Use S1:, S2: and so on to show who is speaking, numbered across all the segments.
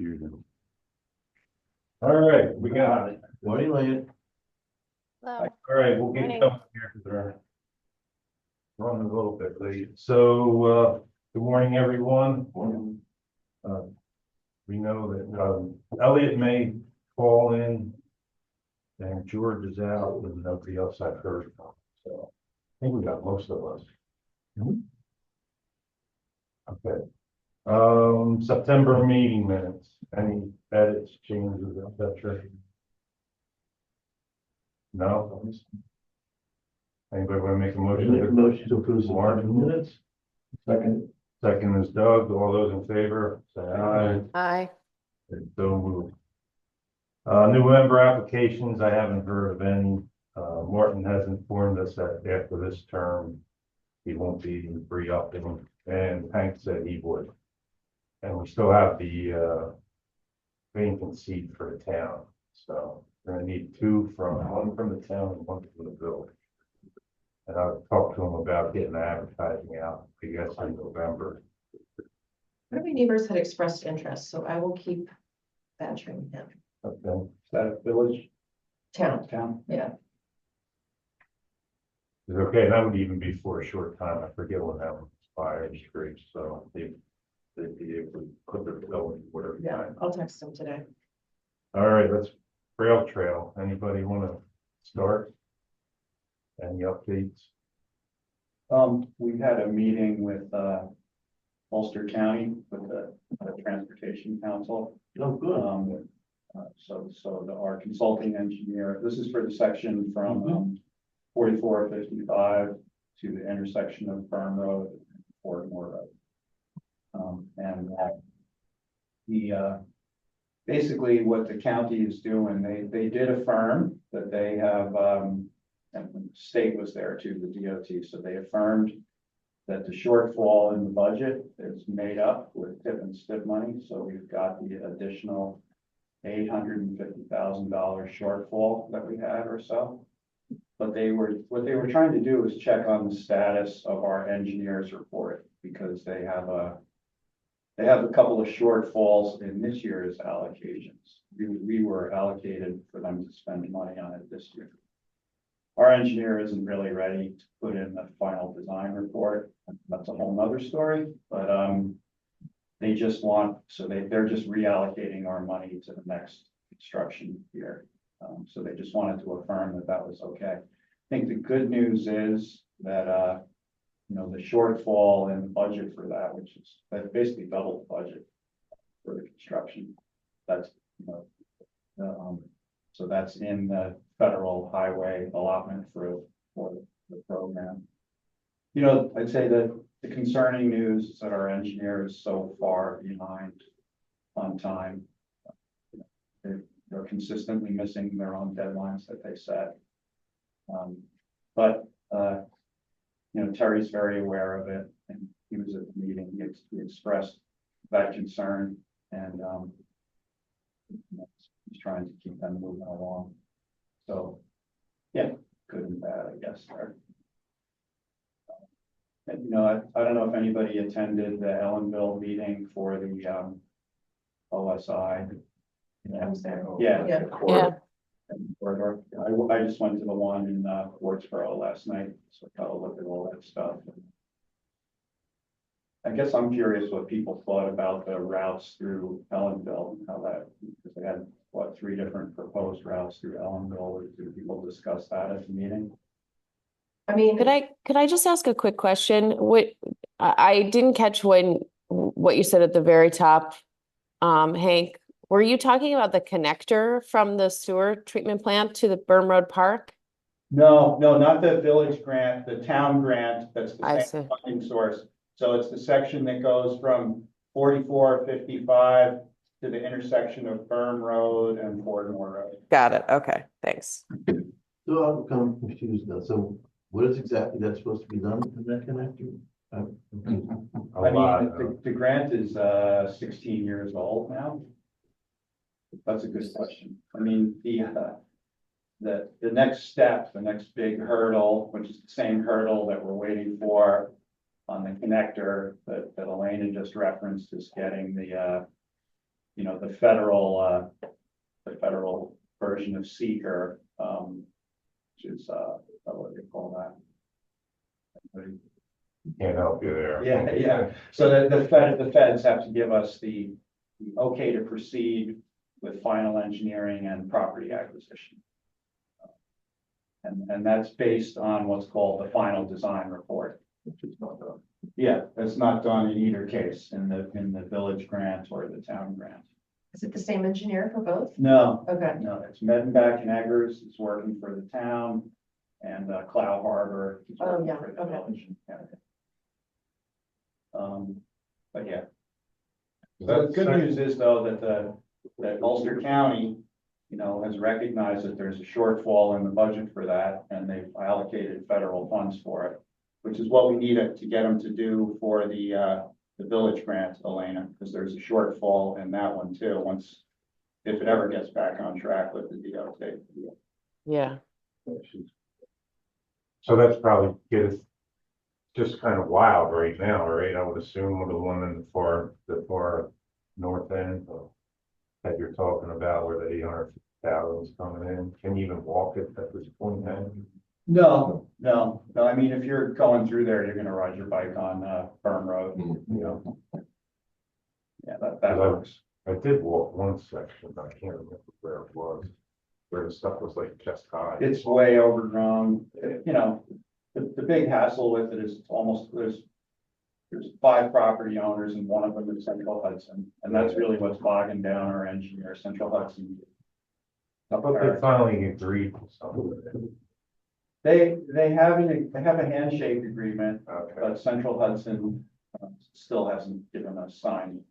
S1: confusion. All right, we got it.
S2: Morning, Lane.
S3: Hello.
S1: All right, we'll get
S3: Morning.
S1: going here because we're running a little bit late. So, good morning, everyone. We know that Elliot may call in and George is out and nobody else I've heard from. So I think we got most of us. Okay. September meeting minutes, any edits, changes, etc.? No? Anybody want to make a motion?
S2: Motion to approve the
S1: Mark?
S2: minutes. Second.
S1: Second is Doug. All those in favor, say aye.
S3: Hi.
S1: So moved. New member applications, I haven't heard of any. Martin has informed us that after this term, he won't be re-upping, and Hank said he would. And we still have the vacant seat for the town, so we're gonna need one from the town and one from the village. And I'll talk to him about getting the advertising out, I guess, in November.
S4: One of my neighbors had expressed interest, so I will keep badgering him.
S1: Okay.
S2: Is that a village
S4: Town, yeah.
S1: It's okay, that would even be for a short time, I forget when that one expires, great, so if we put the bill in whatever
S4: Yeah,
S1: time.
S4: I'll text him today.
S1: All right, let's rail trail, anybody want to start? Any updates?
S5: We had a meeting with, Ulster County with the Transportation Council.
S2: Oh, good.
S5: Our consulting engineer, this is for the section from, 4455 to the intersection of Burn Road and Fordmore Road. Basically what the county is doing, they did affirm that they have, and the state was there too, the DOT, so they affirmed that the shortfall in the budget is made up with tip and STIP money, so we've got the additional $850,000 shortfall that we had or so. But what they were trying to do is check on the status of our engineer's report, because they have a couple of shortfalls in this year's allocations. We were allocated for them to spend money on it this year. Our engineer isn't really ready to put in the final design report. That's a whole nother story, but they just they're just reallocating our money to the next construction year. So they just wanted to affirm that that was okay. I think the good news is that the shortfall in the budget for that, that basically doubled the budget for the construction. That's so that's in the federal highway allotment for the program. I'd say that the concerning news is that our engineer is so far behind on time. They're consistently missing their own deadlines that they set. But Terry's very aware of it, and he was at the meeting. He expressed that concern, and he's trying to keep them moving along. So, yeah, good and bad, I guess. There. And, I don't know if anybody attended the Ellenville meeting for the OSI.
S4: I was there.
S5: Yeah.
S4: Yeah.
S5: The corridor. I just went to the one in Wardsboro last night, so I got a look at all that stuff. I guess I'm curious what people thought about the routes through Ellenville, because they had 3 different proposed routes through Ellenville. Did people discuss that at the meeting?
S4: I mean,
S3: Could I just ask a quick question? I didn't catch what you said at the very top, Hank. Were you talking about the connector from the sewer treatment plant to the Burn Road Park?
S5: No, not the village grant, the town grant. That's
S3: I
S5: the
S3: see.
S5: same funding source. So it's the section that goes from 4455 to the intersection of Burn Road and Fordmore Road.
S3: Got it. Okay, thanks.
S2: So I'm kind of confused now. So what is exactly that's supposed to be done in that connector?
S5: The grant is 16 years old now. That's a good question. I mean, the next step, the next big hurdle, which is the same hurdle that we're waiting for on the connector that Elena just referenced, is getting the you know, the federal version of seeker, which is, what do you call that?
S1: Can't help you there.
S5: Yeah, yeah. So the feds have to give us the okay to proceed with final engineering and property acquisition. And that's based on what's called the final design report.
S2: Which is not done.
S5: Yeah, that's not done in either case, in the village grant or the town grant.
S4: Is it the same engineer for both?
S5: No,
S4: Okay,
S5: no, it's Medenbach and Eggers, it's working for the town, and Cloud Harbor. is
S4: Oh,
S5: working
S4: yeah,
S5: for the
S4: okay.
S5: village. Yeah. But yeah. The
S1: That's
S5: good news is though, that Ulster County, you know, has recognized that there's a shortfall in the budget for that, and they've allocated federal funds for it, which is what we needed to get them to do for the village grant, Elena, because there's a shortfall in that one too, if it ever gets back on track with the DOT.
S3: Yeah.
S1: So that's probably just kind of wild right now, right? I would assume with the one in the far north end that you're talking about where the 800,000 is coming in. Can you even walk it at this point then?
S5: No. I mean, if you're going through there, you're gonna ride your bike on Burn Road, you know. Yeah, that works.
S1: I did walk one section, but I can't remember where it was, where the stuff was like chest high.
S5: It's way overgrown, you know, the big hassle with it is almost, there's 5 property owners and one of them is Central Hudson, and that's really what's bogging down our engineer, Central Hudson.
S1: But they finally agreed to something.
S5: They have a handshake agreement,
S1: Okay.
S5: but Central Hudson still hasn't given us sign.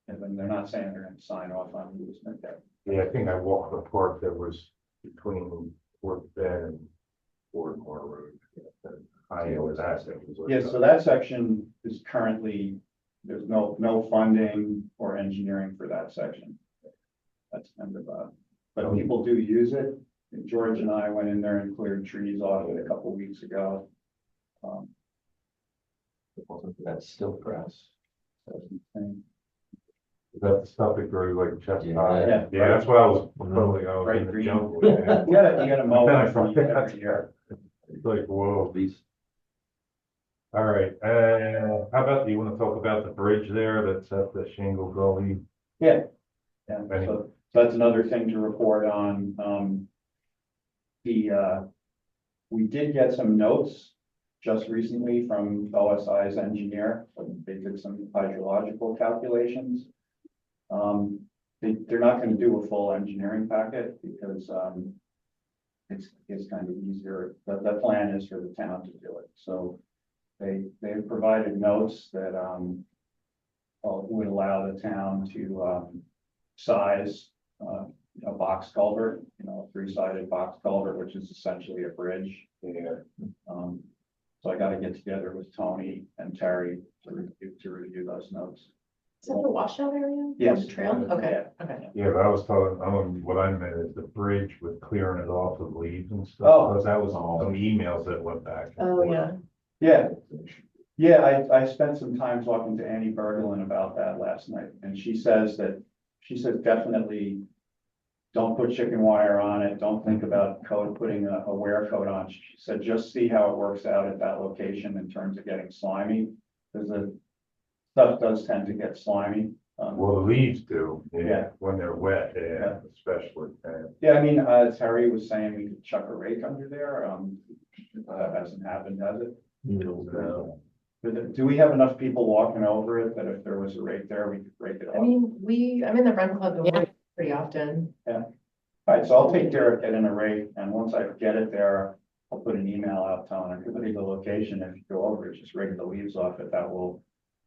S5: And then they're not saying they're gonna sign off on the easement yet.
S1: Yeah, I think I walked the park that was between Fort Bend and Fordmore Road. I know where that thing was.
S5: Yeah, so that section is currently, there's no funding or engineering for that section. That's kind of, but people do use it. George and I went in there and cleared trees off it a couple weeks ago.
S2: That's still grass.
S1: Is that the stuff that grew like chest
S2: Yeah.
S1: high?
S5: Yeah.
S1: Yeah, that's what I was, totally, I was
S5: Right,
S1: in the
S5: green.
S1: jungle.
S5: You
S1: Yeah.
S5: gotta mow it every year.
S1: It's like, whoa.
S2: These,
S1: All right, how about, do you want to talk about the bridge there that's at the Shingle Gully?
S5: Yeah, so that's another thing to report on. We did get some notes just recently from OSI's engineer. They did some hydrological calculations. They're not gonna do a full engineering packet because, it's kind of easier. The plan is for the town to do it, so they've provided notes that, would allow the town to, size, a box culvert, you know, a 3-sided box culvert, which is essentially a bridge.
S1: Yeah.
S5: So I gotta get together with Tony and Terry to review those notes.
S4: is that the washout area?
S5: Yes.
S4: The trail, okay,
S5: Yeah.
S4: okay.
S1: Yeah, but I was talking, what I meant is the bridge with clearing it off of leaves and stuff.
S5: Oh.
S1: Because that was some emails that went back. and
S4: Oh,
S1: forth.
S4: yeah,
S5: Yeah, I spent some time talking to Annie Bergelin about that last night, and she says definitely don't put chicken wire on it, don't think about putting a wear coat on. She said, just see how it works out at that location in terms of getting slimy, because the stuff does tend to get slimy.
S1: Well, the leaves do,
S5: Yeah.
S1: yeah, when they're wet, yeah, especially.
S5: Yeah, I mean, Terry was saying we could chuck a rake under there, that hasn't happened, has it? Do we have enough people walking over it that if there was a rake there, we could rake it
S4: I
S5: off?
S4: mean, I'm in the run club
S3: Yeah.
S4: pretty often.
S5: All right, so I'll take care of getting a rake, and once I get it there, I'll put an email out telling everybody the location. If you go over it, just rake the leaves off it. That will,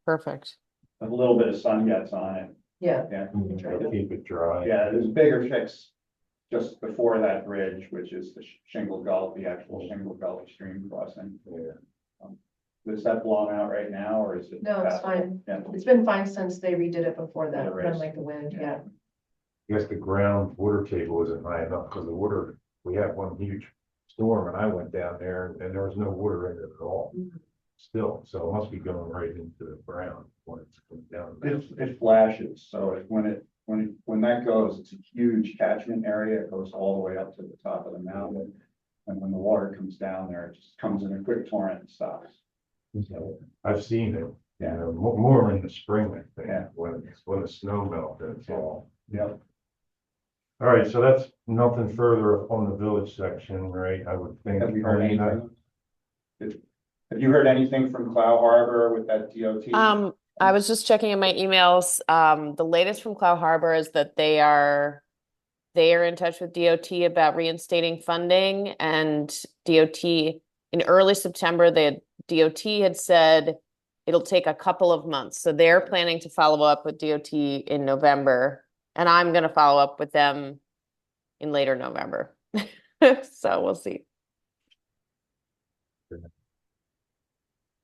S3: Perfect.
S5: a little bit of sun gets on it.
S4: Yeah,
S5: Yeah,
S1: To keep it dry.
S5: yeah, there's a bigger fix just before that bridge, which is the Shingle Gully, the actual Shingle Gully stream crossing.
S1: Yeah.
S5: Is that blown out right now, or is it?
S4: no, it's
S5: passable?
S4: fine.
S5: Yeah.
S4: It's been fine since they redid it before that,
S5: Yeah, right.
S4: run like the wind, yeah.
S1: I guess the ground water table isn't high enough because the water, we had one huge storm and I went down there and there was no water in it at all. Still, so it must be going right into the ground when it's coming down.
S5: It flashes, so when Wilmette goes, it's a huge catchment area. It goes all the way up to the top of the mountain. And when the water comes down there, it just comes in a quick torrent and stops. So,
S1: I've seen it,
S5: Yeah.
S1: more in the spring, I think,
S5: Yeah.
S1: when the snow melted, it's all.
S5: yep.
S1: All right, so that's nothing further on the village section, right? I would think.
S5: Have you heard
S1: I mean,
S5: anything? Have you heard anything from Cloud Harbor with that DOT?
S3: I was just checking in my emails. The latest from Cloud Harbor is that they are in touch with DOT about reinstating funding, and DOT in early September, DOT had said it'll take a couple of months. So they're planning to follow up with DOT in November, and I'm going to follow up with them in later November. So we'll see.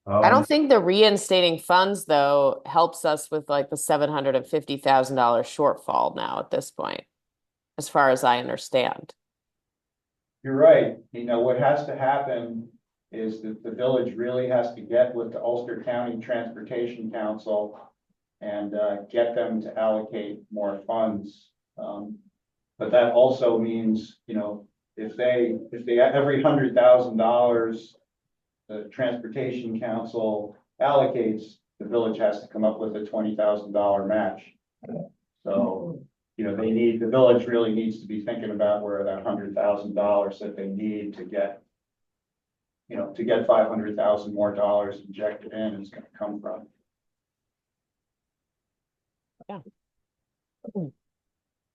S3: I don't think the reinstating funds, though, helps us with like the $750,000 shortfall now at this point, as far as I understand.
S5: You're right. What has to happen is that the village really has to get with the Ulster County Transportation Council and get them to allocate more funds. But that also means, if they every $100,000 the Transportation Council allocates, the village has to come up with a $20,000 match. So, the village really needs to be thinking about where that $100,000 that they need to get, to get $500,000 more dollars injected in is gonna come from.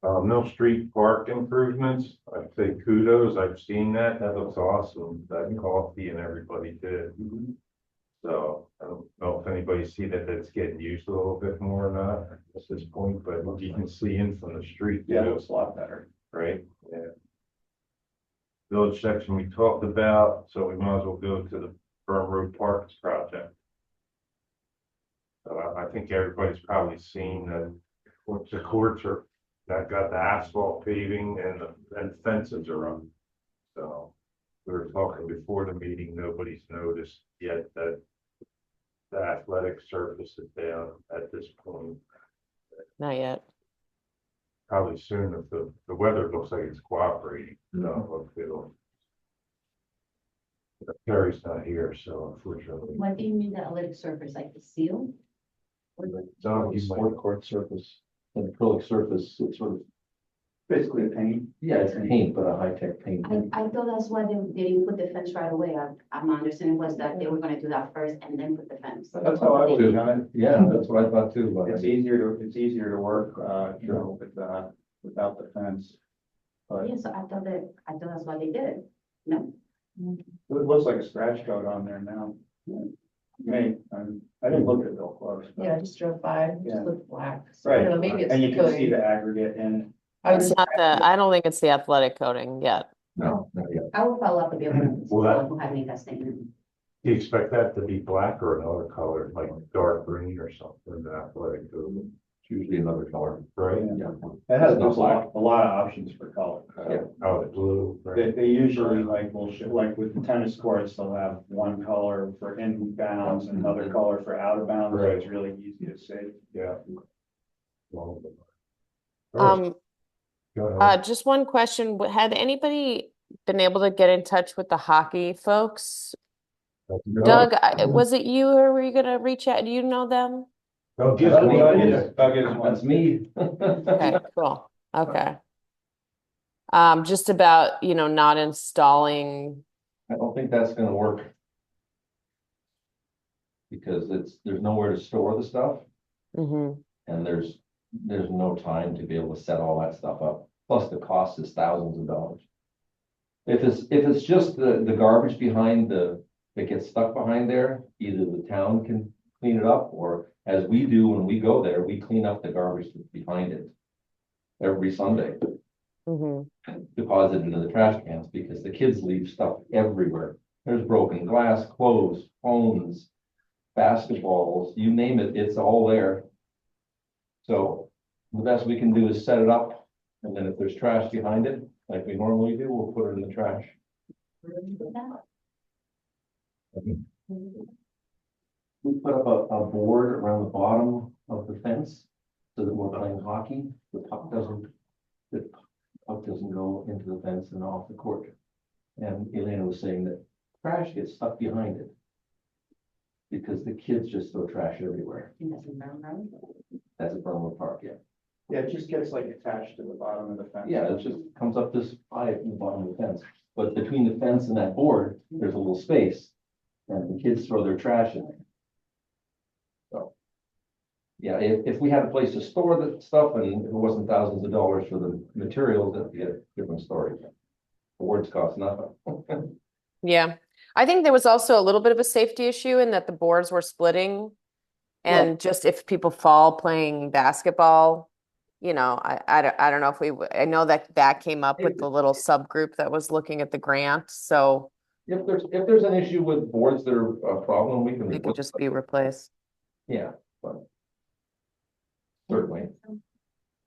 S1: Mill Street Park improvements, I'd say kudos, I've seen that, that looks awesome, that coffee and everybody did. So, I don't know if anybody see that that's getting used a little bit more or not at this point, but you can see in from the street.
S5: Yeah, it
S1: too,
S5: looks a lot better.
S1: right? Yeah. Village section we talked about, so we might as well go to the Burn Road Parks project. So I think everybody's probably seen that the courts are, that got the asphalt paving and fences are up. So we were talking before the meeting, nobody's noticed yet that the athletic surface is down at this point.
S3: Not yet.
S1: Probably soon if the weather looks like it's cooperating. So it'll. Terry's not here, so unfortunately.
S6: What do you mean the athletic surface, like the seal?
S1: So you might-
S2: Sport court surface, an acrylic surface, it's sort of,
S5: Basically a paint.
S2: yeah, it's paint, but a high-tech paint.
S6: I thought that's why they didn't put the fence right away. My understanding was that they were gonna do that first and then put the fence.
S5: That's how I would have done it.
S2: Yeah, that's what I thought too, but
S5: It's easier to work, without the fence. But
S6: Yeah, so I thought that's why they did it. No?
S5: it looks like a scratch coat on there now. I didn't look at it real close. but-
S4: Yeah, I just drove by, it
S5: Yeah.
S4: just looked black. So I don't know,
S5: Right,
S4: maybe it's
S5: and you can see
S4: coating.
S5: the aggregate in it.
S4: I would
S3: It's not I don't think it's the athletic coating yet.
S2: no, not yet.
S6: I will follow up with the other
S1: Well, that-
S6: who had made that statement.
S1: Do you expect that to be black or another color, like dark green or something, the athletic field,
S2: It's usually another color.
S1: right?
S2: Yeah.
S5: It has
S2: Not black.
S5: a lot of options for color.
S2: Yeah.
S1: Oh, it's blue, right?
S5: They usually like with the tennis courts, they'll have one color for inbounds and another color for out of bounds. So it's really easy to see.
S1: Yeah. Well, all right, go ahead.
S3: Just one question. Had anybody been able to get in touch with the hockey folks?
S1: No,
S3: Doug, was it you or were you gonna reach out? Do you know them?
S1: no, just
S2: Doug
S1: one.
S2: is-
S5: Doug is one.
S2: That's me.
S3: Okay, cool. Okay. Just about, not installing.
S2: I don't think that's gonna work. Because there's nowhere to store the stuff
S3: Mhm.
S2: and there's no time to be able to set all that stuff up. Plus the cost is thousands of dollars. If it's just the garbage that gets stuck behind there, either the town can clean it up or as we do when we go there, we clean up the garbage that's behind it. Every Sunday,
S3: Mhm.
S2: deposit it into the trash cans because the kids leave stuff everywhere. There's broken glass, clothes, phones, basketballs, you name it, it's all there. So the best we can do is set it up, and then if there's trash behind it, like we normally do, we'll put it in the trash. We put up a board around the bottom of the fence so that we're playing hockey. the puck doesn't go into the fence and off the court. And Elena was saying that trash gets stuck behind it. Because the kids just throw trash everywhere.
S6: And that's in Brown Road.
S2: That's at Burnwood Park, yeah.
S5: Yeah, it just gets like attached to the bottom of the fence.
S2: Yeah, it just comes up this high from the bottom of the fence. But between the fence and that board, there's a little space. And the kids throw their trash in there. So. Yeah, if we had a place to store the stuff and it wasn't thousands of dollars for the materials, that'd be a different story. Boards cost nothing.
S3: Yeah, I think there was also a little bit of a safety issue in that the boards were splitting. And just if people fall playing basketball, you know, I don't know if I know that came up with the little subgroup that was looking at the grant, so
S2: If there's an issue with boards that are a problem, we can.
S3: it could just be replaced.
S2: Yeah, but. Certainly.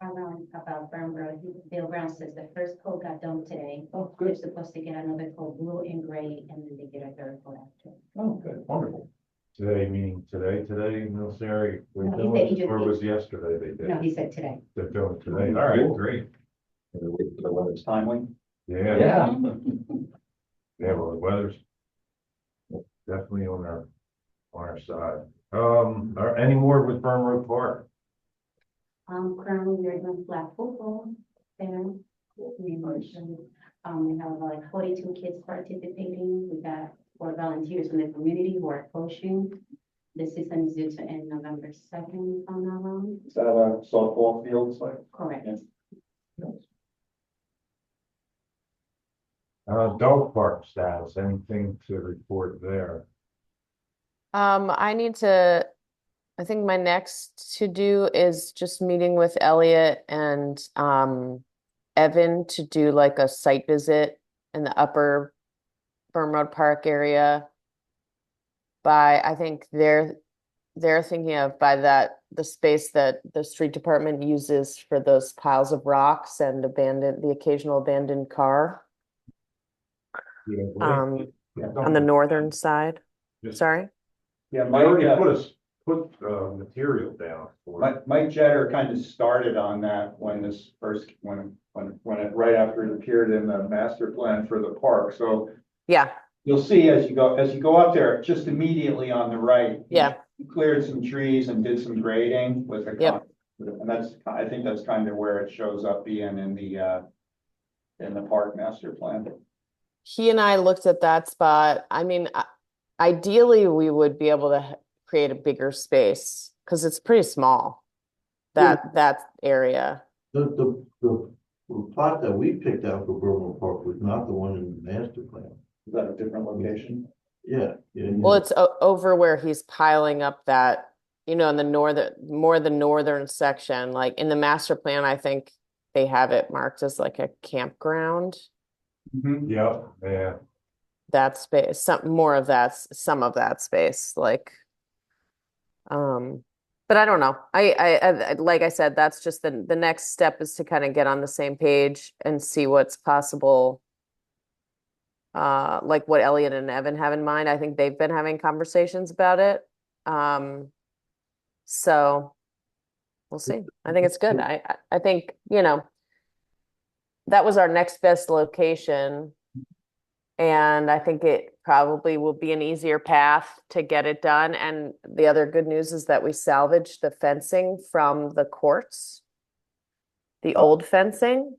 S6: About Brown Road, Bill Brown says the first coat got dumped today.
S2: Oh,
S6: They're
S2: good.
S6: supposed to get another coat, blue and gray, and then they get a third coat after.
S2: Oh, good, wonderful.
S1: Today, meaning today in this area, we're
S6: No, he said he
S1: doing, or
S6: just-
S1: was yesterday they did?
S6: No, he said today.
S1: They're doing it today, all right, great,
S5: When it's timely.
S1: yeah.
S2: Yeah.
S1: Yeah, well, the weather's definitely on our side. Are any more with Burn Road Park?
S6: Currently we're doing flag football there. We have like 42 kids participating. We got 4 volunteers from the community who are coaching. The season is due to end November 2nd, if I'm not wrong.
S5: Is that a softball field? It's like,
S6: Correct.
S5: Yeah.
S1: Dog park status, anything to report there?
S3: I think my next to do is just meeting with Elliot and Evan to do like a site visit in the upper Burn Road Park area. I think they're thinking of the space that the street department uses for those piles of rocks and the occasional abandoned car
S1: Yeah,
S3: on the northern side.
S1: Just-
S3: Sorry.
S5: yeah,
S1: They
S5: Mike,
S1: already put material down for it.
S5: Mike Jetter kind of started on that when this first, when it, right after it appeared in the master plan for the park. So
S3: Yeah,
S5: you'll see as you go up there, just immediately on the right.
S3: yeah.
S5: He cleared some trees and did some grading with the.
S3: Yep.
S5: And I think that's kind of where it shows up being in the park master plan.
S3: He and I looked at that spot. I mean, ideally, we would be able to create a bigger space because it's pretty small. That area.
S7: The plot that we picked out for Burnwood Park was not the one in the master plan.
S5: Is that a different location?
S7: Yeah, yeah.
S3: Well, it's over where he's piling up that, in the northern section. Like in the master plan, I think they have it marked as like a campground.
S1: Yeah,
S3: That space, some of that space, like, but I don't know. I like I said, that's just the next step is to kind of get on the same page and see what's possible. Like what Elliot and Evan have in mind. I think they've been having conversations about it. So we'll see. I think it's good. I think, that was our next best location. And I think it probably will be an easier path to get it done. And the other good news is that we salvaged the fencing from the courts, the old fencing.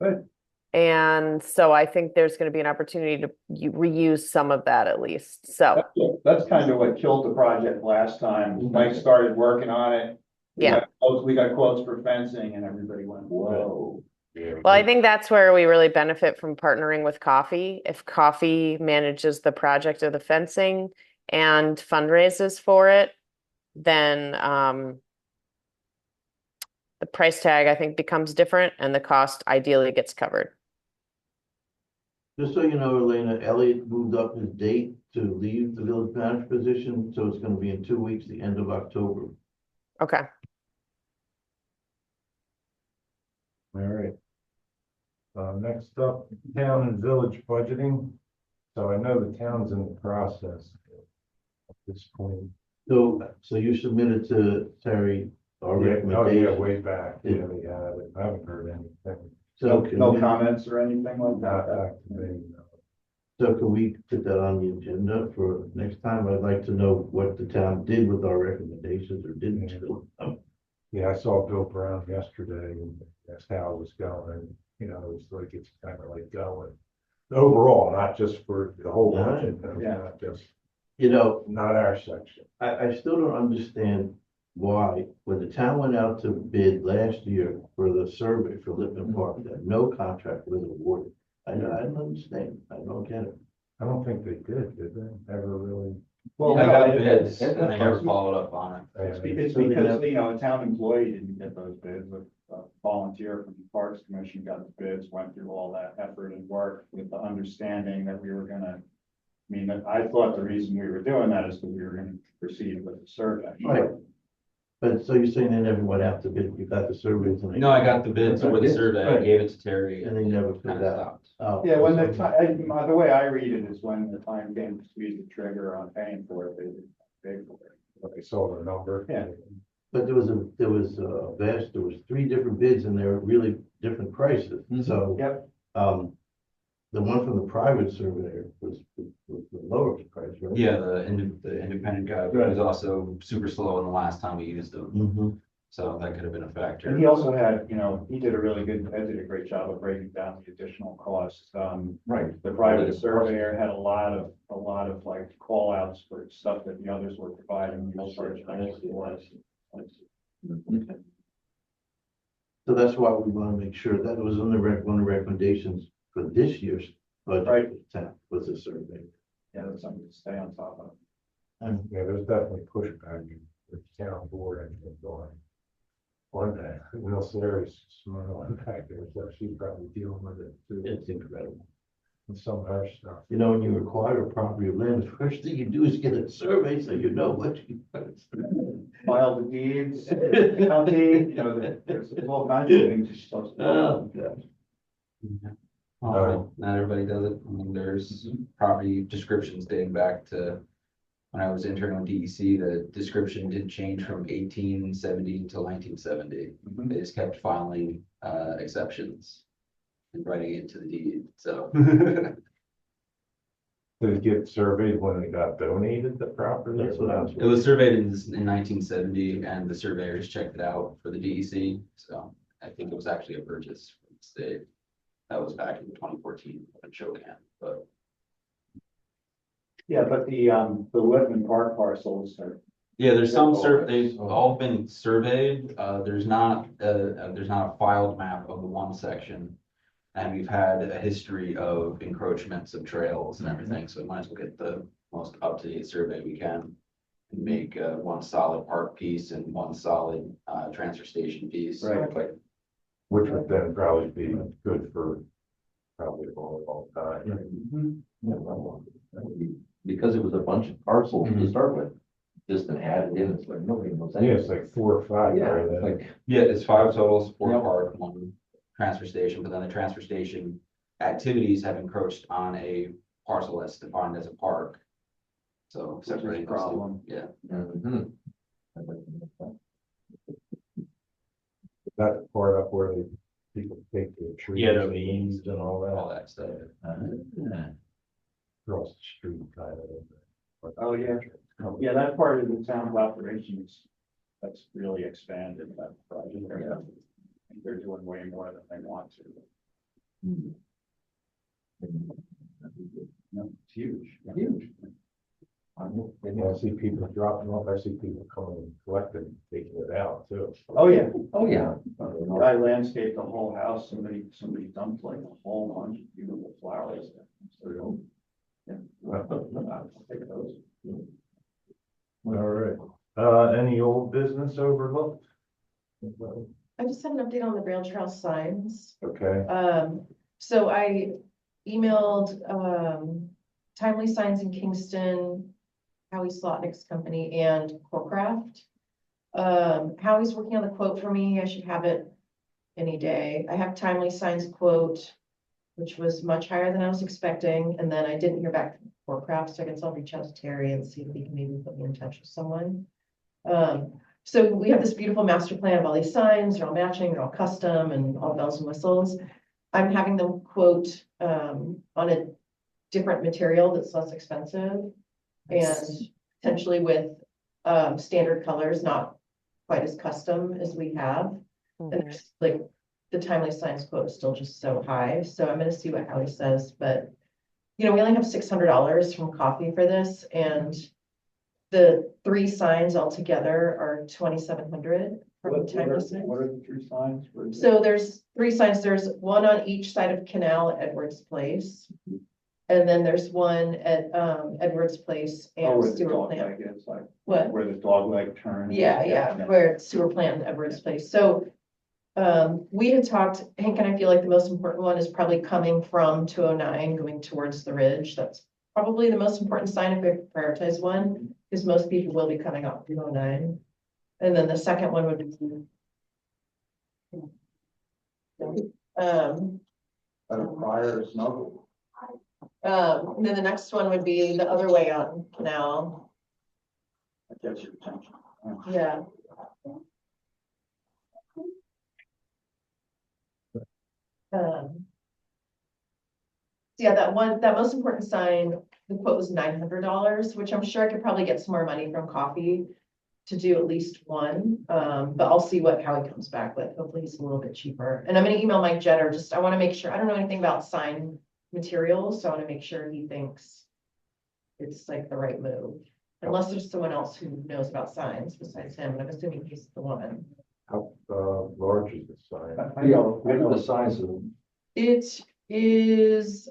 S5: Good.
S3: And so I think there's going to be an opportunity to reuse some of that at least. So
S5: That's kind of what killed the project last time. Mike started working on it.
S3: Yeah.
S5: We got quotes for fencing and everybody went, whoa.
S1: yeah.
S3: well, I think that's where we really benefit from partnering with Coffee. If Coffee manages the project of the fencing and fundraises for it, then the price tag, I think, becomes different and the cost ideally gets covered.
S7: Just so you know, Elena, Elliot moved up his date to leave the village manager position, so it's gonna be in 2 weeks, the end of October.
S3: Okay.
S1: All right. Next up, town and village budgeting. So I know the town's in the process at this point.
S7: So you submitted to Terry our
S1: Oh, yeah,
S7: recommendation.
S1: way back,
S7: Yeah.
S1: yeah, they have it. I haven't heard anything.
S7: So can
S5: No
S7: we,
S5: comments or anything like
S1: Not
S5: that?
S1: back to me, no.
S7: so can we put that on the agenda for next time? I'd like to know what the town did with our recommendations or didn't do.
S1: Yeah, I saw Bill Brown yesterday and that's how it was going. You know, it's like, it's kind of like going overall, not just for the whole budget,
S5: Yeah.
S1: not just,
S7: You know,
S1: not our section.
S7: I still don't understand why, when the town went out to bid last year for the survey for Lippman Park, that no contract was awarded. I don't understand. I don't get it.
S1: I don't think they did they? Ever really?
S5: Well,
S8: I
S5: no,
S8: got
S5: it-
S8: bids,
S5: it-
S8: and they never followed up on it.
S5: It's because, you know, a town employee didn't get those bids, a volunteer from the Parks Commission got the bids, went through all that effort and work with the understanding that we were gonna. I mean, I thought the reason we were doing that is because we were gonna proceed with the survey.
S7: Right. But so you're saying they never went out to bid, you got the surveys and they.
S8: No, I got the bids for the
S5: Yeah,
S8: survey, I
S7: right.
S8: gave it to Terry.
S7: And they never put
S8: Kind
S7: that
S8: of
S7: out.
S8: stopped.
S7: Oh,
S5: Yeah, when the
S7: okay.
S5: time, the way I read it is when the time came to squeeze the trigger on paying for it, they didn't pay for it.
S1: But they saw the number.
S5: Yeah.
S7: But there was there was 3 different bids and they were really different prices,
S8: Mhm.
S7: so.
S5: Yep.
S7: The one from the private surveyor was the lowest price, right?
S8: Yeah, the independent guy was also super slow in the last time we used them,
S7: Mhm.
S8: so that could have been a
S5: And
S8: factor.
S5: he also had, you know, he did a really good, Ed did a great job of breaking down the additional costs.
S2: Right.
S5: The private surveyor had a lot of like call outs for stuff that the others were providing.
S7: I see.
S2: Mm-hmm.
S7: So that's why we want to make sure that was on the one of the recommendations for this year's budget.
S5: Right.
S7: for the town, was a survey.
S5: Yeah, that's something to stay on top of.
S1: Yeah, there's definitely pushback with the town board and on that, real serious, small impact there, so she's probably dealing with it too.
S7: It's incredible.
S1: And some of her stuff.
S7: You know, when you acquire a property of land, the first thing you do is get a survey so you know what you.
S5: File the deeds, county, you know, there's all kinds of things you're supposed to.
S7: Oh, gosh.
S8: Not everybody does it, I mean, there's property descriptions dating back to when I was interning with DEC, the description didn't change from 1870 until 1970.
S5: Mhm.
S8: They just kept filing exceptions and writing it into the deed, so.
S1: Did it get surveyed when it got donated, the property?
S7: That's what I was.
S8: It was surveyed in 1970 and the surveyors checked it out for the DEC, so I think it was actually a purchase from the state. That was back in 2014 in Chocan, but
S5: Yeah, but the Whitman Park parcels are.
S8: yeah, there's some
S5: They're
S8: they've all been surveyed. There's not a filed map of the one section. And we've had a history of encroachments of trails and everything, so we might as well get the most up-to-date survey we can. And make one solid park piece and one solid transfer station piece.
S5: Right.
S1: Which would then probably be good for probably a long time.
S2: Because it was a bunch of parcels to
S8: Mhm.
S2: start with, just an added in, it's like nobody knows.
S1: Yeah, it's like 4 or 5
S2: Yeah,
S1: right
S2: it's
S1: there.
S2: like,
S8: Yeah, it's 5 totals, 4
S2: Yep.
S8: park, 1 transfer station, but then the transfer station activities have encroached on a parcel that's defined as a park. So
S5: Which is a
S8: separating those two,
S5: problem.
S8: yeah.
S2: mhm.
S1: That's the part up where they, people take the trees.
S8: Yeah, the
S1: and
S8: leaves
S1: leaves and all
S8: All
S1: that
S8: that stuff.
S1: across the street kind of.
S5: Oh, yeah. Yeah, that part of the town's operations, that's really expanded that project. I think they're doing way more than they want to. No, it's huge.
S2: Huge.
S1: I see people dropping off, I see people coming and collecting, taking it out too.
S5: Oh, yeah.
S2: Oh, yeah.
S5: I landscaped the whole house. Somebody dumped like a whole bunch of beautiful flowers. Yeah. I'll take those.
S1: All right, any old business overlooked?
S4: I just have an update on the rail trail signs.
S1: Okay,
S4: So I emailed, Timely Signs in Kingston, Howie Slotnick's company and Corecraft. Howie's working on the quote for me. I should have it any day. I have Timely Signs quote, which was much higher than I was expecting, and then I didn't hear back from Corecraft, so I guess I'll reach out to Terry and see if he can maybe put me in touch with someone. So we have this beautiful master plan of all these signs, they're all matching, they're all custom and all bells and whistles. I'm having them quote, on a different material that's less expensive. And potentially with, standard colors, not quite as custom as we have. And
S3: Mhm.
S4: there's like, the timely signs quote is still just so high, so I'm gonna see what Howie says, but. You know, we only have $600 from coffee for this, and the 3 signs altogether are 2,700 from
S5: What
S4: Timely
S5: are
S4: Signs.
S5: the 3 signs? What is it?
S4: So there's 3 signs, there's one on each side of Canal at Edwards Place. And then there's one at, Edwards Place
S5: Oh,
S4: and
S5: where the
S4: sewer
S5: dog
S4: plant.
S5: leg is, like,
S4: What?
S5: where the dog leg turns.
S4: Yeah, where it's sewer plant and Edwards Place, so. We had talked, Hank and I feel like the most important one is probably coming from 209, going towards the ridge, that's probably the most important sign if we prioritize one, because most people will be coming up 209. And then the second one would be.
S5: But a prior is no.
S4: And then the next one would be the other way on Canal,
S5: That gets your attention.
S4: yeah. Yeah, that most important sign, the quote was $900, which I'm sure I could probably get some more money from coffee to do at least one. But I'll see how he comes back with. Hopefully he's a little bit cheaper. And I'm gonna email Mike Jetter, I wanna make sure, I don't know anything about sign materials, so I wanna make sure he thinks it's like the right move. Unless there's someone else who knows about signs besides him, and I'm assuming he's the one.
S1: How, large is the sign?
S5: I know,
S2: What are the size of them?
S4: It is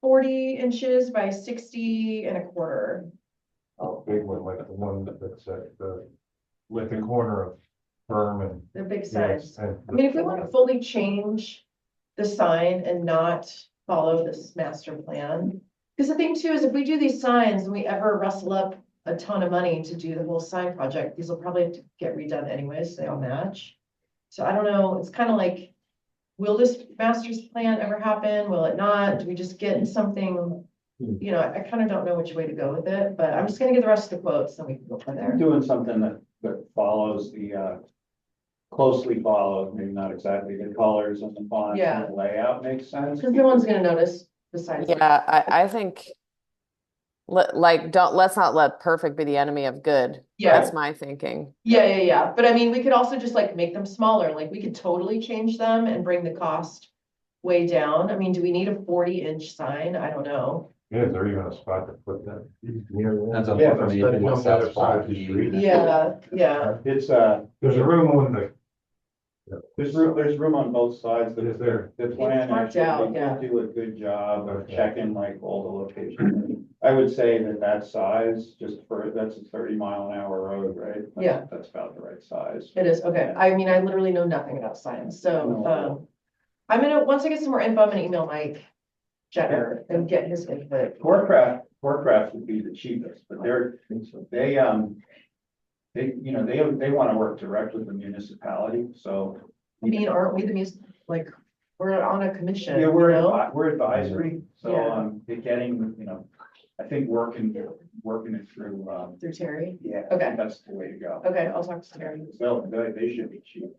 S4: 40 inches by 60 and a quarter.
S1: How big one, like the one that's at the, with the corner of Firm and.
S4: They're big signs.
S1: Yes, and.
S4: I mean, if we want to fully change the sign and not follow this master plan. Because the thing too is if we do these signs and we ever rustle up a ton of money to do the whole sign project, these will probably have to get redone anyways, so they all match. So I don't know, it's kind of like, will this master's plan ever happen? Will it not? Do we just get something? You know, I kind of don't know which way to go with it, but I'm just gonna get the rest of the quotes and we can go from there.
S5: Doing something that follows closely follows, maybe not exactly the colors and the font
S4: Yeah.
S5: and the layout makes sense.
S4: Because no one's gonna notice besides.
S3: Yeah, I think. Let's not let perfect be the enemy of good.
S4: Yeah.
S3: That's my thinking.
S4: Yeah. But I mean, we could also just like make them smaller, like we could totally change them and bring the cost way down. I mean, do we need a 40-inch sign? I don't know.
S1: Yeah, is there even a spot to put that near there?
S8: Depends on
S5: Yeah,
S8: what
S7: That's
S8: the
S7: on the other side of the street.
S4: Yeah.
S5: It's
S1: There's a room on the.
S5: there's room on both sides.
S1: Is there?
S5: The plan
S4: marked
S5: actually,
S4: out,
S5: they
S4: yeah.
S5: did do a good job of
S1: Okay.
S5: checking like all the locations. I would say that size, that's a 30-mile-an-hour road, right? That's-
S4: Yeah.
S5: That's about the right size.
S4: It is, okay. I mean, I literally know nothing about signs, so, I'm gonna, once I get some more info, I'm gonna email Mike Jetter and get his input.
S5: Corecraft would be the cheapest, but they want to work direct with the municipality, so.
S4: I mean, aren't we the like, we're on a commission,
S5: Yeah,
S4: you know?
S5: we're advisory, so,
S4: Yeah.
S5: they're getting, I think working it through,
S4: Through Terry?
S5: yeah.
S4: Okay.
S5: That's the way to go.
S4: Okay, I'll talk to Terry.
S5: So they should be cheap,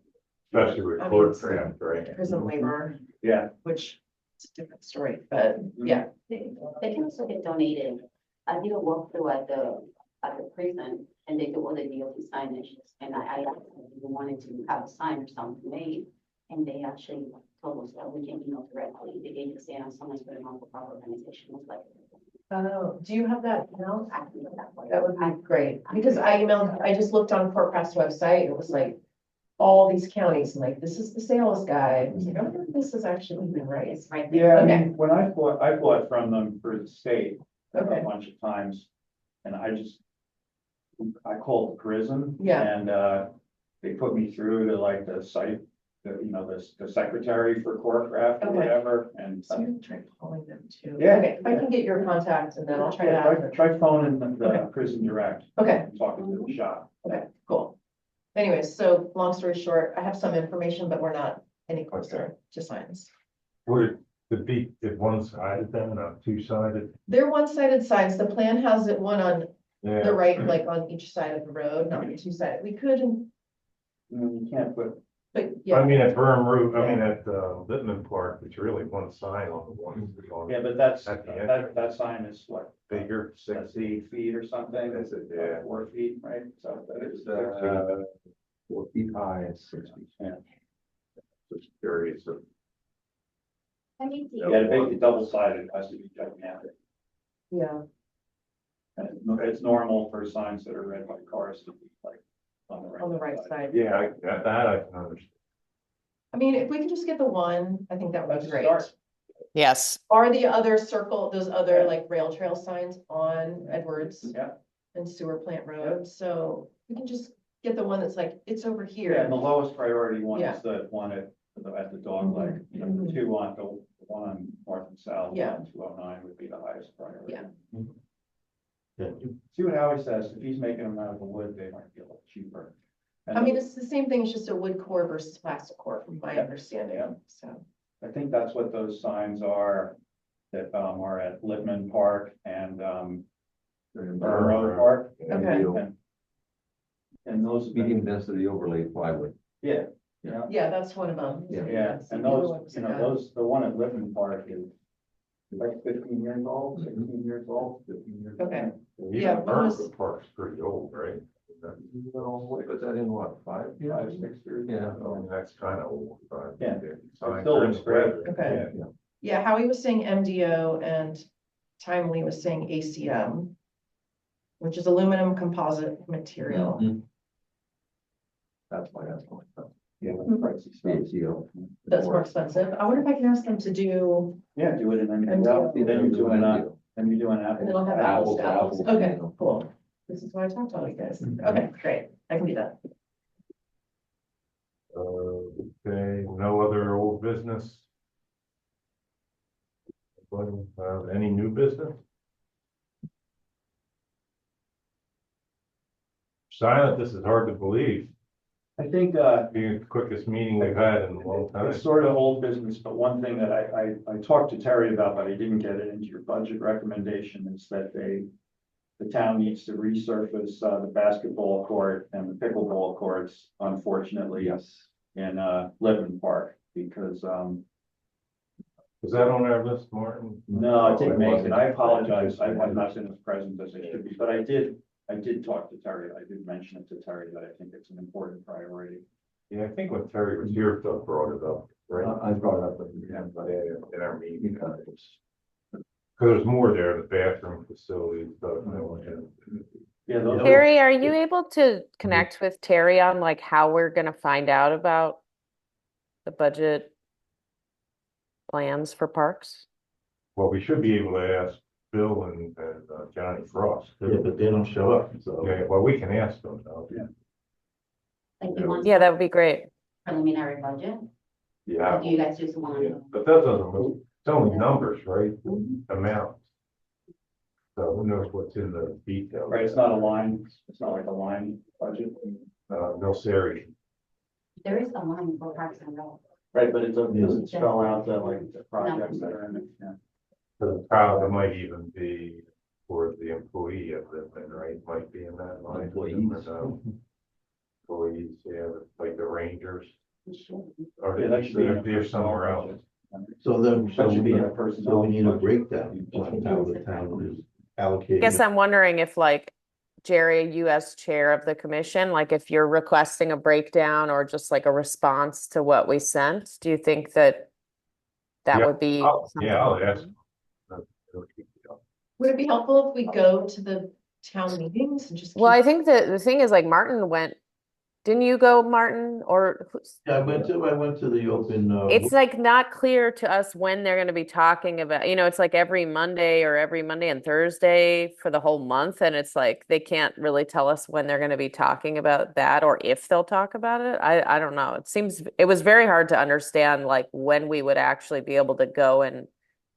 S1: Especially with
S4: I mean,
S1: court craft, right?
S4: Prison labor,
S5: yeah.
S4: which is a different story, but yeah.
S6: They can also get donated. I did a walkthrough at the prison and they do all the DOT signage. And I asked them if they wanted to have a sign or something made. And they actually told us that we can email directly. They gave us on someone's put it on for our organization. It was like.
S4: Oh, do you have that email?
S6: I can do that for you.
S4: That would be great, because I just looked on Courtcraft's website, it was like all these counties, and like, this is the sales guide. I was like, I wonder if this is actually even right.
S6: It's right there.
S5: Yeah, I
S4: Okay.
S5: mean, when I bought from them for the state a
S4: Okay.
S5: bunch of times, and I called the prison.
S4: Yeah.
S5: And, they put me through to like the site, the secretary for Corecraft or
S4: Okay.
S5: whatever, and.
S4: So I'm gonna try calling them too.
S5: Yeah.
S4: Okay, if I can get your contact, and then I'll try to
S5: Yeah,
S4: add them.
S5: try phoning the
S4: Okay.
S5: prison direct,
S4: Okay,
S5: talking to the shop.
S4: okay, cool. Anyways, so long story short, I have some information, but we're not any closer to signs.
S1: Would it be if one-sided then, not two-sided?
S4: They're one-sided signs. The plan has it one on
S1: Yeah.
S4: the right, like on each side of the road, not the two sides. We could,
S5: You can't put,
S4: but
S1: I
S4: yeah,
S1: mean, at Burn Root, I mean, at, Littman Park, it's really one sign on the one.
S5: yeah, but that's,
S1: At the
S5: that sign is what?
S1: Bigger, 6 feet.
S5: 8 feet or something?
S1: Is it? Yeah.
S5: 4 feet, right? So that is,
S2: It's, 4 feet high and 6 feet.
S5: yeah.
S1: Just curious of.
S6: Let me see.
S5: Yeah, to make it double sided, it has to be gigantic.
S4: yeah.
S5: And it's normal for signs that are read by cars to be like on
S4: On the right side.
S1: Yeah, that I can understand.
S4: I mean, if we could just get the one, I think that would
S5: That's
S4: be
S5: a
S4: great.
S5: start.
S3: Yes.
S4: Are the other those other
S5: Yeah.
S4: like rail trail signs on Edwards
S5: Yeah,
S4: and Sewer Plant Road? So we can just get the one that's like, it's over
S5: yeah, and the
S4: here.
S5: lowest priority one
S4: Yeah.
S5: is the one at the dog leg.
S4: Mhm,
S5: You know,
S4: mhm.
S5: the two on the one on North and South.
S4: Yeah.
S5: 209 would be the highest priority.
S4: Yeah.
S7: Yeah.
S5: See what Howie says, if he's making them out of the wood, they might be a little cheaper. And
S4: I mean, it's the same thing, it's just a wood core versus plastic core from my understanding, so.
S5: I think that's what those signs are that are at Littman Park and Burn Road Park.
S4: Okay.
S5: And those,
S2: Medium density overlay plywood.
S5: yeah, yeah,
S4: Yeah, that's one of them.
S2: Yeah.
S5: yeah,
S4: So
S5: and
S4: the other
S5: those,
S4: ones
S5: you
S4: are
S5: know,
S4: done.
S5: those, the one at Littman Park is like 15 years old, 16 years old, 15 years old.
S4: Okay.
S1: Even
S4: Yeah,
S1: Burn
S4: those-
S1: Root Park's pretty old, right?
S2: Put that in what, 5?
S5: 5, 6 years.
S2: Yeah.
S1: I mean, that's kind of old. But
S5: Yeah.
S1: Sign
S5: Still looks great.
S4: Okay.
S1: Yeah.
S4: Yeah, Howie was saying MDO and Timely was saying ACM, which is aluminum composite material.
S2: Mm-hmm.
S5: That's why that's going up. Yeah, that's
S4: Mhm.
S5: pricey stuff.
S2: ACO.
S4: That's more expensive. I wonder if I can ask them to do,
S5: Yeah, do it in
S4: MDO.
S5: MDO, then you're doing, then you're doing
S4: and then I'll have
S5: apples.
S4: apples to
S2: Apples
S4: apples.
S2: to
S4: Okay,
S2: apples.
S4: cool. This is why I talked to all you guys. Okay, great. I can do that.
S1: Okay, no other old business? Any new business? Silent, this is hard to believe.
S5: I think,
S1: Being the quickest meeting we've had in a long time.
S5: it's sort of old business, but one thing that I talked to Terry about, but I didn't get it into your budget recommendation, is that the town needs to resurface, the basketball court and the pickleball courts, unfortunately.
S2: Yes.
S5: In, Lippman Park, because,
S1: Was that on our list, Martin?
S5: no, I didn't make it.
S2: wasn't.
S5: I apologize. I have not been as present as I should be, but I did talk to Terry. I did mention it to Terry that I think it's an important priority.
S1: Yeah, I think when Terry was here, Doug brought it up, right?
S2: I brought it up with
S1: Yeah, but in our meeting. Because there's more there, the bathroom facilities, stuff.
S5: Yeah, those are-
S3: Terry, are you able to connect with Terry on like how we're gonna find out about the budget plans for parks?
S1: Well, we should be able to ask Bill and Johnny Frost.
S7: Yeah, but they don't show up, so.
S1: Yeah, well, we can ask them though.
S6: Like you want
S3: Yeah, that would be great.
S6: preliminary budget,
S1: Yeah.
S6: or do you guys just
S1: Yeah,
S6: want?
S1: but that doesn't move, it's only numbers, right? Amounts. So who knows what's in the details?
S5: Right, it's not a line, it's not like a line budget.
S1: No serious.
S6: There is a line for Parks and Rec.
S5: Right, but it doesn't spell out the like the projects that are in it, yeah.
S1: So probably might even be for the employee of the, right, might be in that line.
S2: Employees.
S1: Employees, yeah, like the Rangers,
S6: It should.
S1: or
S5: Yeah, that should be in a
S1: they're somewhere else.
S5: budget.
S7: So then,
S5: That should be in a
S7: so
S5: personnel.
S7: we need a
S5: budget.
S7: breakdown on how the town is allocated.
S3: Guess I'm wondering if like Jerry, you as chair of the commission, like if you're requesting a breakdown or just like a response to what we sent, do you think that that
S1: Yeah,
S3: would be?
S1: Yeah, I'll
S3: something?
S1: ask.
S4: Would it be helpful if we go to the town meetings and just?
S3: Well, I
S4: keep-
S3: think the thing is like Martin went, didn't you go, Martin, or
S7: Yeah, I went to the open,
S3: it's like not clear to us when they're gonna be talking about, it's like every Monday and Thursday for the whole month, and it's like they can't really tell us when they're gonna be talking about that or if they'll talk about it. I don't know. It was very hard to understand like when we would actually be able to go and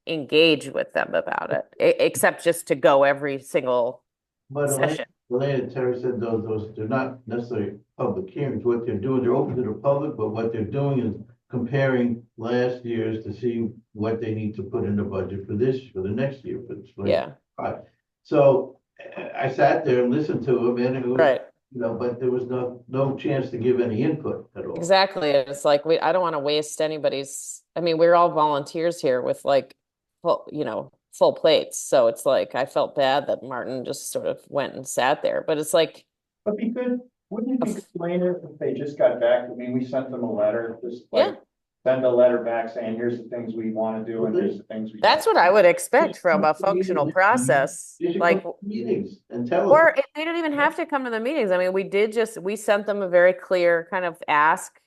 S3: engage with them about it, except just to go every single
S7: but
S3: session.
S7: Elaine, Terry said those, they're not necessarily public hearings. What they're doing, they're open to the public, but what they're doing is comparing last year's to see what they need to put in the budget for the next year, for the
S3: Yeah.
S7: Right. So I sat there and listened to him and it was,
S3: Right,
S7: you know, but there was no chance to give any input at all.
S3: exactly. It's like, I don't want to waste anybody's, I mean, we're all volunteers here with like, full plates. So it's like, I felt bad that Martin just sort of went and sat there, but it's like,
S5: But be good, wouldn't it be explainer if they just got back, I mean, we sent them a letter, just
S3: Yeah.
S5: like. Send a letter back saying, here's the things we wanna do and here's the things we.
S3: that's what I would expect from a functional process.
S7: They should
S3: Like,
S7: come to meetings and tell
S3: or
S7: us.
S3: they don't even have to come to the meetings. I mean, we sent them a very clear kind of ask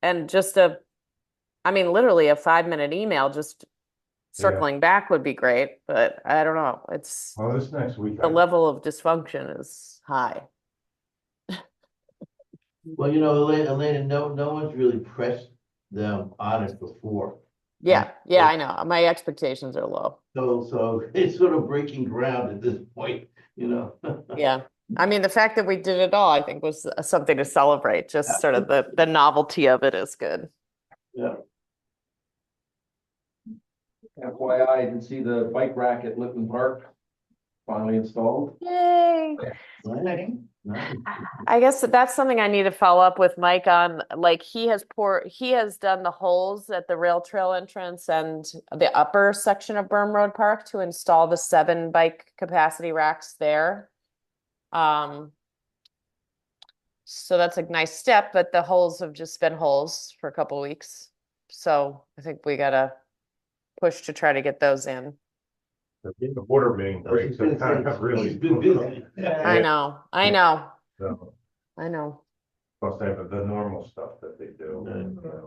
S3: and just literally a 5-minute email, just circling back would be great, but I don't know. It's
S1: Well, this next week,
S3: the level of dysfunction is high.
S7: Well, you know, Elena, no one's really pressed them on it before.
S3: Yeah, I know. My expectations are low.
S7: So it's sort of breaking ground at this point, you know?
S3: Yeah. I mean, the fact that we did it all, I think was something to celebrate. Just sort of the novelty of it is good.
S7: Yeah.
S2: FYI, I didn't see the bike rack at Lippman Park finally installed.
S3: Yay.
S7: Nice.
S3: I guess that's something I need to follow up with Mike on. Like he has done the holes at the rail trail entrance and the upper section of Berm Road Park to install the 7 bike capacity racks there. So that's a nice step, but the holes have just been holes for a couple of weeks. So I think we gotta push to try to get those in.
S1: the water main breaks, so kind of really.
S7: He's been busy.
S3: I know.
S1: So,
S3: Plus
S1: plus they have the normal stuff that they do.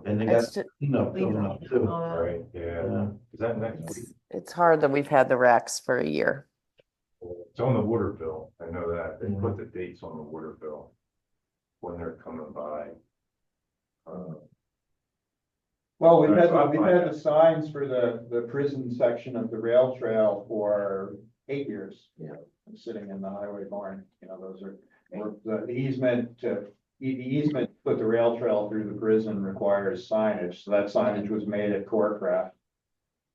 S7: And they got,
S3: it's, ju-
S7: coming up too.
S1: Right, yeah. Is that next week?
S3: it's hard that we've had the racks for a year.
S1: It's on the water bill. I know that. They put the dates on the water bill when they're coming by.
S5: Well, we've
S1: That's
S5: had,
S1: what
S5: we've
S1: I
S5: had
S1: find.
S5: the signs for the prison section of the rail trail for 8 years.
S2: Yeah.
S5: Sitting in the highway barn, you know, those are, the easement to, the easement to put the rail trail through the prison requires signage, so that signage was made at Corecraft.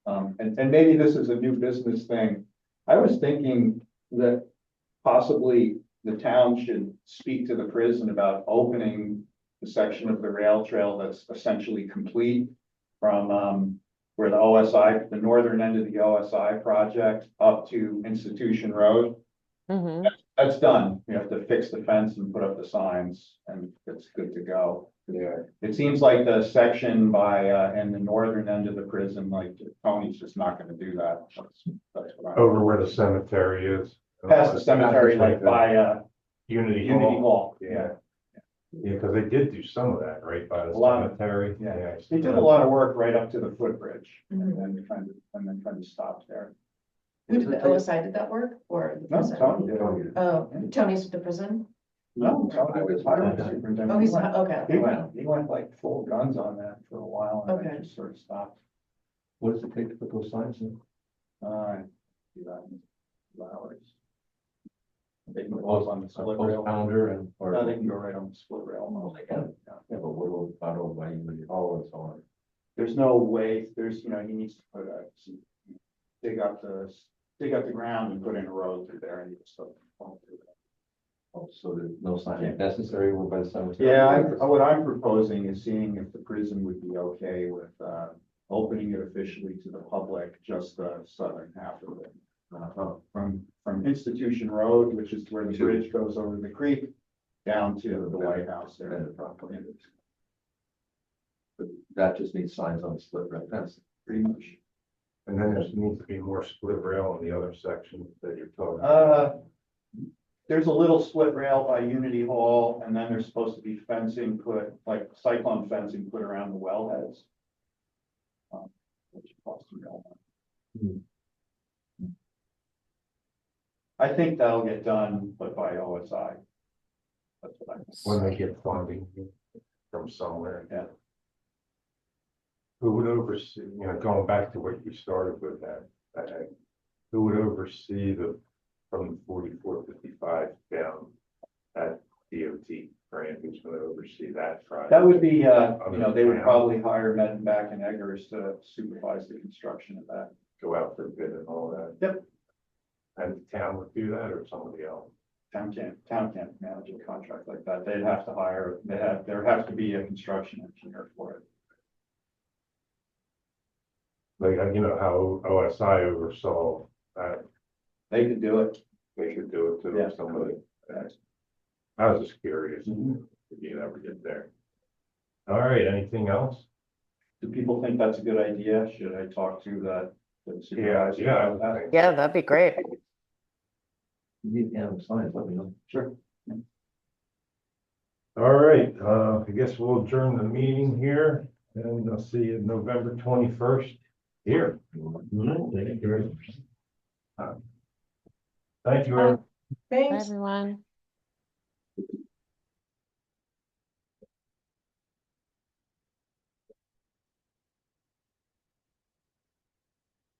S5: And maybe this is a new business thing. I was thinking that possibly the town should speak to the prison about opening the section of the rail trail that's essentially complete from, where the OSI, the northern end of the OSI project up to Institution Road.
S3: Mm-hmm.
S5: That's done. You have to fix the fence and put up the signs and it's good to go.
S1: Yeah.
S5: It seems like the section by, in the northern end of the prison, like Tony's just not gonna do that. That's what I.
S1: Over where the cemetery is.
S5: Past the cemetery, like by,
S1: Unity
S5: Unity
S1: Hall.
S5: Hall.
S1: Yeah. Yeah, because they did do some of that, right, by the
S5: A lot of-
S1: cemetery.
S5: Yeah, they did a lot of work right up to the footbridge and
S4: Mhm.
S5: then kind of stopped there.
S4: Who did the OSI did that work or the
S5: No,
S4: prison?
S5: Tony did.
S4: Oh, Tony's with the prison?
S5: No, Tony was highway superintendent.
S4: Oh, he's, okay.
S5: He went like full guns on that for a while and then
S4: Okay.
S5: just sort of stopped.
S2: What does it take to put those signs in?
S5: Two hours. They can go on the split rail.
S2: Pounder and, or.
S5: No, they can go right on the split rail.
S2: Oh, they can. Yeah, but what about over by Unity Hall and so on?
S5: There's no way, you know, he needs to put dig up the ground and put in a road through there and he just.
S2: Oh, so there's no sign necessary over by the cemetery?
S5: Yeah, what I'm proposing is seeing if the prison would be okay with, opening it officially to the public, just the southern half of it. From Institution Road, which is where the bridge goes over the creek, down to the White House there.
S2: And the property. But that just needs signs on the split rail fence.
S5: Pretty much.
S1: And then there needs to be more split rail in the other section that you're talking about.
S5: There's a little split rail by Unity Hall, and then there's supposed to be fencing put, like cyclone fencing put around the wellheads. Which costs a real money. I think that'll get done, but by OSI. That's what I think.
S1: When they get funding from somewhere.
S5: Yeah.
S1: Who would oversee, going back to what you started with that, who would oversee from the 4455 down at DOT, grant, who's gonna oversee that project?
S5: That would be, they would probably hire Medenbach and Eggers to supervise the construction of that.
S1: Go out for bid and all that.
S5: Yep.
S1: And the town would do that or somebody else?
S5: Town can't manage a contract like that. They'd have to hire, there has to be a construction engineer for it.
S1: Like, you know, how OSI oversaw that,
S5: They could do it.
S1: they could do it to
S5: Yeah.
S1: somebody. I was just curious if you ever get there. All right, anything else?
S5: Do people think that's a good idea? Should I talk to the supervisor?
S1: Yeah,
S5: about that?
S3: Yeah, that'd be great.
S2: You can have signs, let me know.
S5: Sure.
S1: All right, I guess we'll adjourn the meeting here and I'll see you November 21st here.
S7: Thank you very much.
S1: Thank you, everyone.
S3: Bye,
S4: Thanks.
S3: everyone.